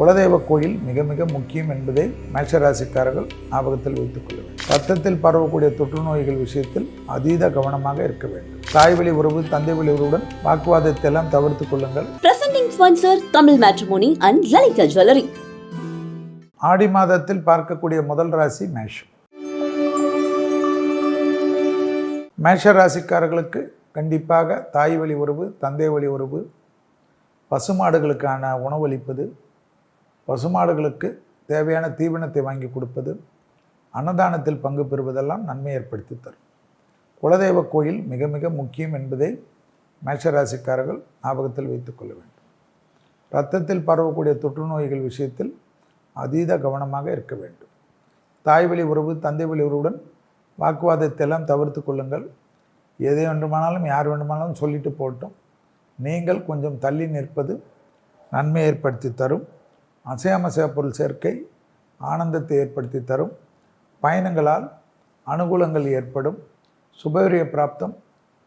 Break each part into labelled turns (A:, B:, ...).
A: குலதெய்வ கோயில் மிக மிக முக்கியம் என்பதை மேஷராசிக்காரர்கள் ஞாபகத்தில் வைத்துக் கொள்ள வேண்டும். ரத்தத்தில் பரவக்கூடிய தொற்று நோய்கள் விஷயத்தில் அதீத கவனமாக இருக்க வேண்டும். தாய் வழி உறவு, தந்தை வழி உறவுடன் வாக்குவாதத்தை எல்லாம் தவிர்த்துக் கொள்ளுங்கள்.
B: Presenting sponsor Tamil Matrimony and Lalita Jewelry.
A: ஆடி மாதத்தில் பார்க்கக்கூடிய முதல் ராசி மேஷம். மேஷ ராசிக்காரர்களுக்கு கண்டிப்பாக தாய் வழி உறவு, தந்தை வழி உறவு, பசுமாடுகளுக்கான உணவளிப்பது, பசுமாடுகளுக்கு தேவையான தீவனத்தை வாங்கி கொடுப்பது, அன்னதானத்தில் பங்கு பெறுவதெல்லாம் நன்மை ஏற்படுத்தி தரும். குலதெய்வ கோயில் மிக மிக முக்கியம் என்பதை மேஷராசிக்காரர்கள் ஞாபகத்தில் வைத்துக் கொள்ள வேண்டும். இரத்தத்தில் பரவக்கூடிய தொற்று நோய்கள் விஷயத்தில் அதீத கவனமாக இருக்க வேண்டும். தாய் வழி உறவு, தந்தை வழி உறவுடன் வாக்குவாதத்தை எல்லாம் தவிர்த்து கொள்ளுங்கள். எதை வேண்டுமானாலும் யார் வேண்டுமானாலும் சொல்லிட்டு போட்டோம். நீங்கள் கொஞ்சம் தள்ளி நிற்பது நன்மை ஏற்படுத்தி தரும். அசையாமசைய பொருள் சேர்க்கை ஆனந்தத்தை ஏற்படுத்தி தரும். பயணங்களால் அனுகூலங்கள் ஏற்படும். சுபவிரிய பிராப்தம்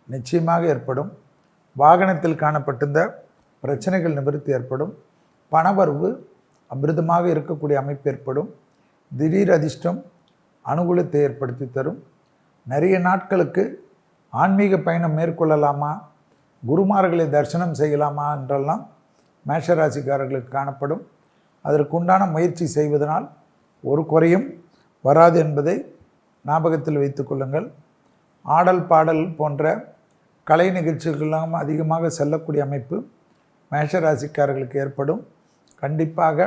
A: நிச்சயமாக ஏற்படும். வாகனத்தில் காணப்பட்டிருந்த பிரச்சனைகள் நிவர்த்தி ஏற்படும். பணவரவு அமிர்தமாக இருக்கக்கூடிய அமைப்பு ஏற்படும். திடீர் அதிர்ஷ்டம் அனுகூலத்தை ஏற்படுத்தி தரும். நிறைய நாட்களுக்கு ஆன்மீக பயணம் மேற்கொள்ளலாமா, குருமார்களை தரிசனம் செய்யலாமா என்றெல்லாம் மேஷராசிக்காரர்களுக்கு காணப்படும். அதற்குண்டான முயற்சி செய்வதனால் ஒரு குறையும் வராது என்பதை ஞாபகத்தில் வைத்து கொள்ளுங்கள். ஆடல் பாடல் போன்ற கலை நிகழ்ச்சிகளெல்லாம் அதிகமாக செல்லக்கூடிய அமைப்பு மேஷராசிக்காரர்களுக்கு ஏற்படும். கண்டிப்பாக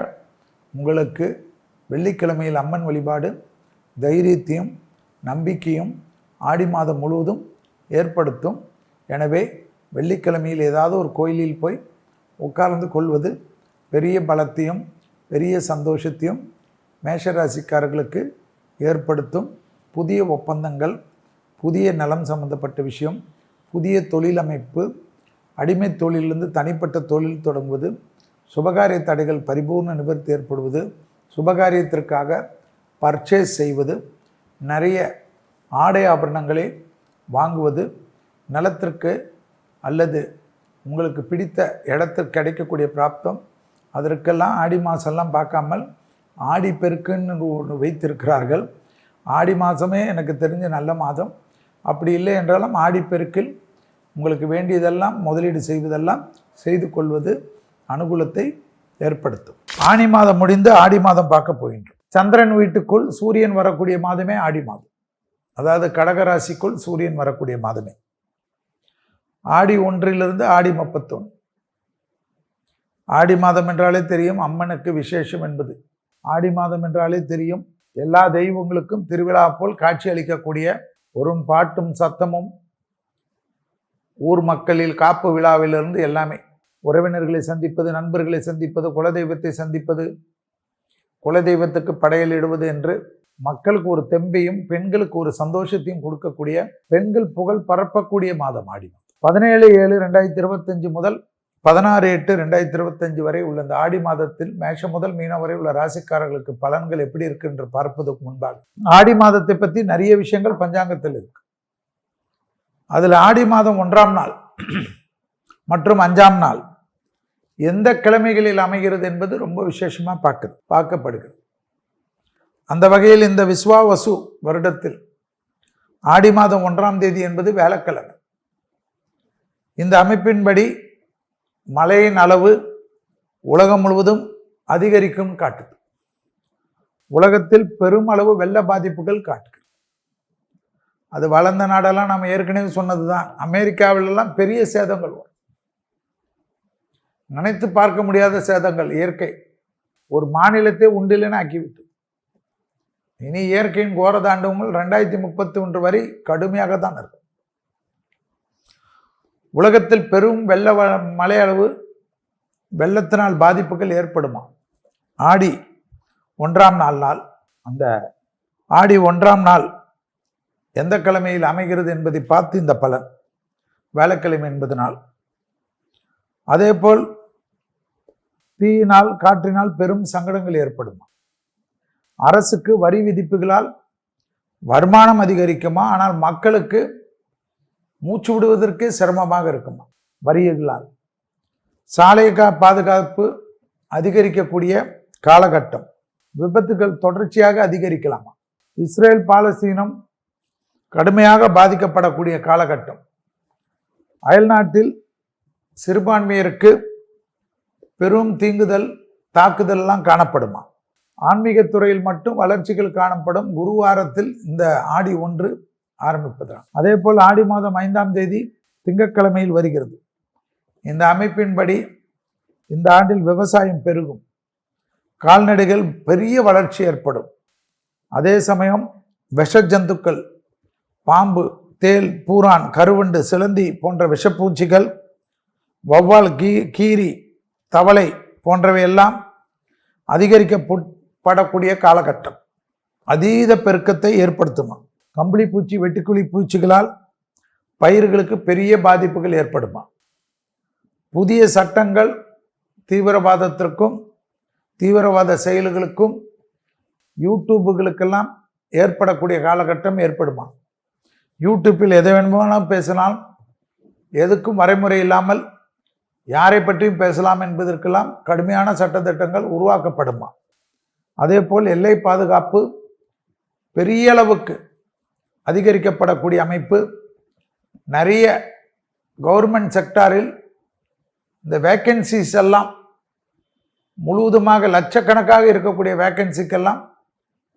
A: உங்களுக்கு வெள்ளிக்கிழமையில் அம்மன் வழிபாடு தைரியத்தையும் நம்பிக்கையும் ஆடி மாதம் முழுவதும் ஏற்படுத்தும். எனவே வெள்ளிக்கிழமையில் ஏதாவது ஒரு கோயிலில் போய் உட்கார்ந்து கொள்வது பெரிய பலத்தையும் பெரிய சந்தோஷத்தையும் மேஷராசிக்காரர்களுக்கு ஏற்படுத்தும். புதிய ஒப்பந்தங்கள், புதிய நலம் சம்பந்தப்பட்ட விஷயம், புதிய தொழில் அமைப்பு, அடிமை தொழிலிருந்து தனிப்பட்ட தொழில் தொடங்குவது, சுபகாரிய தடைகள் பரிபூர்ண நிவர்த்தி ஏற்படுவது, சுபகாரியத்திற்காக பர்ச்சேஸ் செய்வது, நிறைய ஆடை ஆபரணங்களை வாங்குவது, நிலத்திற்கு அல்லது உங்களுக்கு பிடித்த இடத்திற்கு கிடைக்கக்கூடிய பிராப்தம், அதற்கெல்லாம் ஆடி மாதம்லாம் பார்க்காமல் ஆடி பெருக்குன்னு ஒன்று வைத்திருக்கிறார்கள். ஆடி மாதமே எனக்கு தெரிஞ்ச நல்ல மாதம். அப்படி இல்லை என்றாலும் ஆடி பெருக்கில் உங்களுக்கு வேண்டியதெல்லாம் முதலீடு செய்வதெல்லாம் செய்து கொள்வது அனுகூலத்தை ஏற்படுத்தும். ஆனி மாதம் முடிந்து ஆடி மாதம் பார்க்க போகின்றோம். சந்திரன் வீட்டுக்குள் சூரியன் வரக்கூடிய மாதமே ஆடி மாதம். அதாவது கடகராசிக்குள் சூரியன் வரக்கூடிய மாதமே ஆடி 1 ஆடி 31. ஆடி மாதம் என்றாலே தெரியும் அம்மனுக்கு விசேஷம் என்பது. ஆடி மாதம் என்றாலே தெரியும் எல்லா தெய்வங்களுக்கும் திருவிழா போல் காட்சி அளிக்கக்கூடிய ஒரு பாட்டும் சத்தமும், ஊர் மக்களில் காப்பு விழாவிலிருந்து எல்லாமே, உறவினர்களை சந்திப்பது, நண்பர்களை சந்திப்பது, குலதெய்வத்தை சந்திப்பது, குலதெய்வத்துக்கு படையலிடுவது என்று மக்களுக்கு ஒரு தெம்பையும் பெண்களுக்கு ஒரு சந்தோஷத்தையும் கொடுக்கக்கூடிய, பெண்கள் புகழ் பரப்பக்கூடிய மாதம் ஆடி மாதம். 17/7/2025 முதல் 16/8/2025 வரை உள்ள இந்த ஆடி மாதத்தில் மேஷம் முதல் மீனம் வரை உள்ள ராசிக்காரர்களுக்கு பலன்கள் எப்படி இருக்கு என்று பார்ப்பதற்கு முன்பாக ஆடி மாதத்தை பற்றி நிறைய விஷயங்கள் பஞ்சாங்கத்தில் இருக்கு. அதில் ஆடி மாதம் 1ஆம் நாள் மற்றும் 5ஆம் நாள் எந்த கிழமைகளில் அமைகிறது என்பது ரொம்ப விசேஷமாக பார்க்கப்படுகிறது. அந்த வகையில் இந்த விஸ்வாவசு வருடத்தில் ஆடி மாதம் 1ஆம் தேதி என்பது வியாழக்கிழமை. இந்த அமைப்பின்படி மழையின் அளவு உலகம் முழுவதும் அதிகரிக்கும் காட்டுது. உலகத்தில் பெருமளவு வெள்ள பாதிப்புகள் காட்டுது. அது வளர்ந்த நாடெல்லாம் நம்ம ஏற்கனவே சொன்னது தான். அமெரிக்காவிலெல்லாம் பெரிய சேதங்கள் வரும். நினைத்து பார்க்க முடியாத சேதங்கள். இயற்கை ஒரு மாநிலத்தை உண்டிலன்னு ஆக்கிவிட்டு இனி இயற்கையின் கோர தாண்டவங்கள் 2031 வரை கடுமையாக தான் இருக்கும். உலகத்தில் பெரும் மழை அளவு, வெள்ளத்தினால் பாதிப்புகள் ஏற்படுமா? ஆடி 1ஆம் நாள் அந்த ஆடி 1ஆம் நாள் எந்த கிழமையில் அமைகிறது என்பதை பார்த்து இந்த பலன் வியாழக்கிழமை என்பதனால். அதேபோல் தீயினால் காற்றினால் பெரும் சங்கடங்கள் ஏற்படுமா? அரசுக்கு வரி விதிப்புகளால் வருமானம் அதிகரிக்குமா? ஆனால் மக்களுக்கு மூச்சு விடுவதற்கே சிரமமாக இருக்குமா வரியங்களால்? சாலை பாதுகாப்பு அதிகரிக்கக்கூடிய காலகட்டம். விபத்துகள் தொடர்ச்சியாக அதிகரிக்கலாமா. இஸ்ரேல் பாலஸ்தீனம் கடுமையாக பாதிக்கப்படக்கூடிய காலகட்டம். அயல்நாட்டில் சிறுபான்மையருக்கு பெரும் தீங்குதல் தாக்குதல்லாம் காணப்படுமா. ஆன்மீகத்துறையில் மட்டும் வளர்ச்சிகள் காணப்படும். குருவாரத்தில் இந்த ஆடி 1 ஆரம்பிப்பதாம். அதே போல் ஆடி மாதம் 5ஆம் தேதி திங்கட்கிழமையில் வருகிறது. இந்த அமைப்பின்படி இந்த ஆண்டில் விவசாயம் பெருகும். கால்நடைகள் பெரிய வளர்ச்சி ஏற்படும். அதே சமயம் விஷ ஜந்துக்கள், பாம்பு, தேல், பூரான், கருவண்டு, சிலந்தி போன்ற விஷப்பூச்சிகள், வௌவால், கீரி, தவளை போன்றவையெல்லாம் அதிகரிக்கப்படக்கூடிய காலகட்டம். அதீத பெருக்கத்தை ஏற்படுத்துமா. கம்பளி பூச்சி, வெட்டுக்கிளி பூச்சிகளால் பயிர்களுக்கு பெரிய பாதிப்புகள் ஏற்படுமா. புதிய சட்டங்கள் தீவிரவாதத்திற்கும் தீவிரவாத செயல்களுக்கும் யூடியூபுகளுக்கெல்லாம் ஏற்படக்கூடிய காலகட்டம் ஏற்படுமா. யூடியூப்பில் எதை வேணுமானாலும் பேசலாம், எதுக்கும் வரைமுறை இல்லாமல் யாரை பற்றியும் பேசலாம் என்பதற்கெல்லாம் கடுமையான சட்டத்திட்டங்கள் உருவாக்கப்படுமா. அதே போல் எல்லை பாதுகாப்பு பெரிய அளவுக்கு அதிகரிக்கப்படக்கூடிய அமைப்பு. நிறைய கவர்மெண்ட் செக்டாரில் இந்த வேக்கன்சிஸ் எல்லாம் முழுவதுமாக லட்சக்கணக்காக இருக்கக்கூடிய வேக்கன்சிக்கெல்லாம்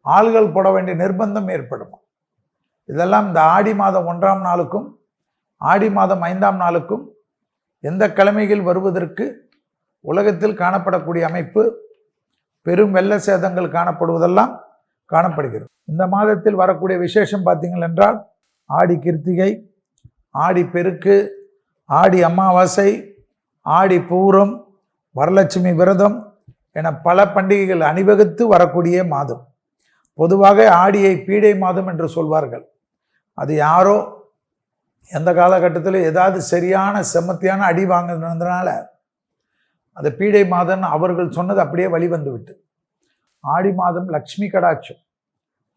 A: ஆள்கள் போட வேண்டிய நிர்பந்தம் ஏற்படும். இதெல்லாம் இந்த ஆடி மாதம் 1ஆம் நாளுக்கும் ஆடி மாதம் 5ஆம் நாளுக்கும் எந்த கிழமைகள் வருவதற்கு உலகத்தில் காணப்படக்கூடிய அமைப்பு. பெரும் வெள்ள சேதங்கள் காணப்படுவதெல்லாம் காணப்படுகிறது. இந்த மாதத்தில் வரக்கூடிய விசேஷம் பார்த்தீங்கள் என்றால் ஆடி கிருத்திகை, ஆடி பெருக்கு, ஆடி அமாவாசை, ஆடி பூரம், வரலட்சுமி விரதம் என பல பண்டிகைகள் அணிவகுத்து வரக்கூடிய மாதம். பொதுவாக ஆடியை பீடை மாதம் என்று சொல்வார்கள். அது யாரோ எந்த காலகட்டத்தில் ஏதாவது சரியான செம்மத்தியான அடி வாங்கினதுனால அது பீடை மாதம் அவர்கள் சொன்னது அப்படியே வழிவந்து விட்டு. ஆடி மாதம் லக்ஷ்மி கடாட்சம்,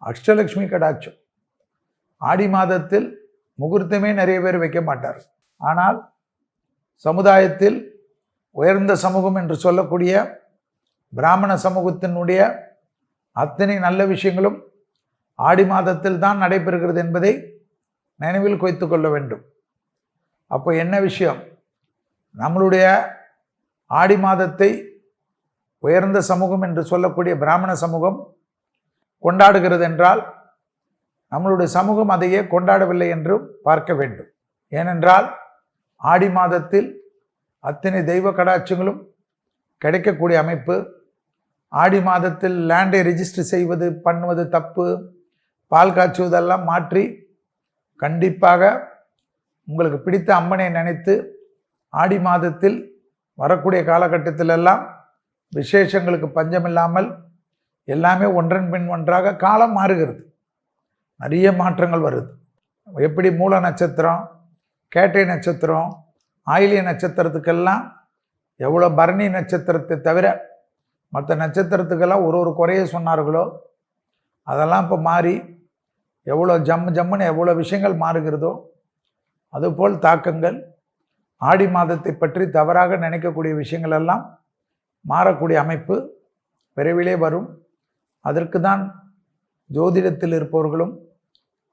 A: அஷ்டலக்ஷ்மி கடாட்சம். ஆடி மாதத்தில் முகூர்த்தமே நிறைய பேர் வைக்க மாட்டார். ஆனால் சமுதாயத்தில் உயர்ந்த சமூகம் என்று சொல்லக்கூடிய பிராமண சமூகத்தினுடைய அத்தனை நல்ல விஷயங்களும் ஆடி மாதத்தில் தான் நடைபெறுகிறது என்பதை நினைவில் வைத்து கொள்ள வேண்டும். அப்போ என்ன விஷயம், நம்மளுடைய ஆடி மாதத்தை உயர்ந்த சமூகம் என்று சொல்லக்கூடிய பிராமண சமூகம் கொண்டாடுகிறது என்றால் நம்மளுடைய சமூகம் அதையே கொண்டாடவில்லை என்று பார்க்க வேண்டும். ஏனென்றால் ஆடி மாதத்தில் அத்தனை தெய்வ கடாட்சங்களும் கிடைக்கக்கூடிய அமைப்பு. ஆடி மாதத்தில் லேண்டை ரெஜிஸ்டர் செய்வது பண்ணுவது தப்பு, பால் காய்ச்சுவதெல்லாம் மாற்றி கண்டிப்பாக உங்களுக்கு பிடித்த அம்மனை நினைத்து ஆடி மாதத்தில் வரக்கூடிய காலகட்டத்திலெல்லாம் விசேஷங்களுக்கு பஞ்சமில்லாமல் எல்லாமே ஒன்றன் பின் ஒன்றாக காலம் மாறுகிறது. நிறைய மாற்றங்கள் வருது. எப்படி மூல நட்சத்திரம், கேட்டை நட்சத்திரம், ஆயிலிய நட்சத்திரத்துக்கெல்லாம் எவ்வளோ பரணி நட்சத்திரத்தை தவிர மற்ற நட்சத்திரத்துக்கெல்லாம் ஒரு குறைய சொன்னார்களோ அதெல்லாம் இப்போ மாறி எவ்வளோ ஜம்முன்னு எவ்வளோ விஷயங்கள் மாறுகிறதோ அதுபோல் தாக்கங்கள் ஆடி மாதத்தை பற்றி தவறாக நினைக்கக்கூடிய விஷயங்கள் எல்லாம் மாறக்கூடிய அமைப்பு விரைவிலே வரும். அதற்கு தான் ஜோதிடத்தில் இருப்பவர்களும்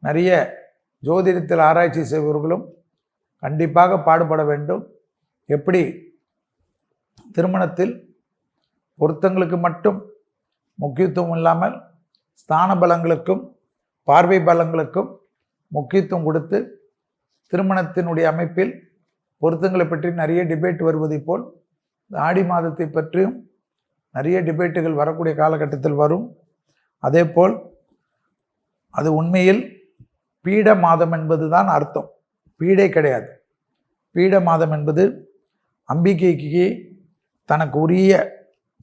A: நிறைய ஜோதிடத்தில் ஆராய்ச்சி செய்பவர்களும் கண்டிப்பாக பாடுபட வேண்டும். எப்படி திருமணத்தில் பொருத்தங்களுக்கு மட்டும் முக்கியத்துவம் இல்லாமல் ஸ்தான பலங்களுக்கும் பார்வை பலங்களுக்கும் முக்கியத்துவம் கொடுத்து திருமணத்தினுடைய அமைப்பில் பொருத்தங்களை பற்றி நிறைய டிபேட் வருவதை போல் ஆடி மாதத்தை பற்றியும் நிறைய டிபேட்டுகள் வரக்கூடிய காலகட்டத்தில் வரும். அதே போல் அது உண்மையில் பீட மாதம் என்பது தான் அர்த்தம், பீடை கிடையாது. பீட மாதம் என்பது அம்பிகைக்கு தனக்கு உரிய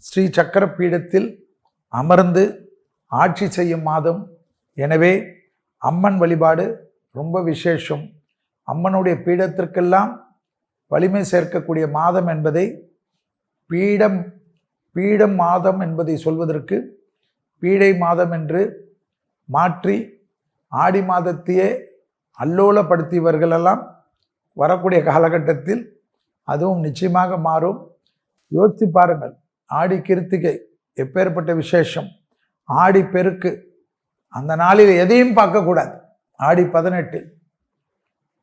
A: ஸ்ரீ சக்கர பீடத்தில் அமர்ந்து ஆட்சி செய்யும் மாதம். எனவே அம்மன் வழிபாடு ரொம்ப விசேஷம். அம்மனுடைய பீடத்திற்கெல்லாம் வலிமை சேர்க்கக்கூடிய மாதம் என்பதை பீடம் மாதம் என்பதை சொல்வதற்கு பீடை மாதம் என்று மாற்றி ஆடி மாதத்தையே அல்லோலப்படுத்தியவர்களெல்லாம் வரக்கூடிய காலகட்டத்தில் அதுவும் நிச்சயமாக மாறும். யோசித்து பாருங்கள், ஆடி கிருத்திகை எப்பேற்பட்ட விசேஷம், ஆடி பெருக்கு, அந்த நாளில் எதையும் பார்க்கக்கூடாது. ஆடி 18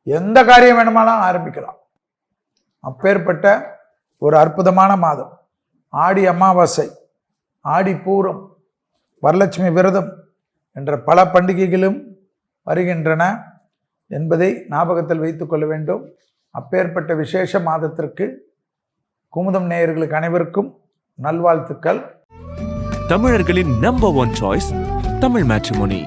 A: எந்த காரியம் வேணுமானாலும் ஆரம்பிக்கலாம். அப்பேற்பட்ட ஒரு அற்புதமான மாதம். ஆடி அமாவாசை, ஆடி பூரம், வரலட்சுமி விரதம் என்ற பல பண்டிகைகளும் வருகின்றன என்பதை ஞாபகத்தில் வைத்துக் கொள்ள வேண்டும். அப்பேற்பட்ட விசேஷ மாதத்திற்கு குமுதம் நேயர்களுக்கு அனைவருக்கும் நல்வாழ்த்துக்கள்.
C: தமிழர்களின் நம்பர் 1 சாய்ஸ் தமிழ் மேட்ரிமோனி.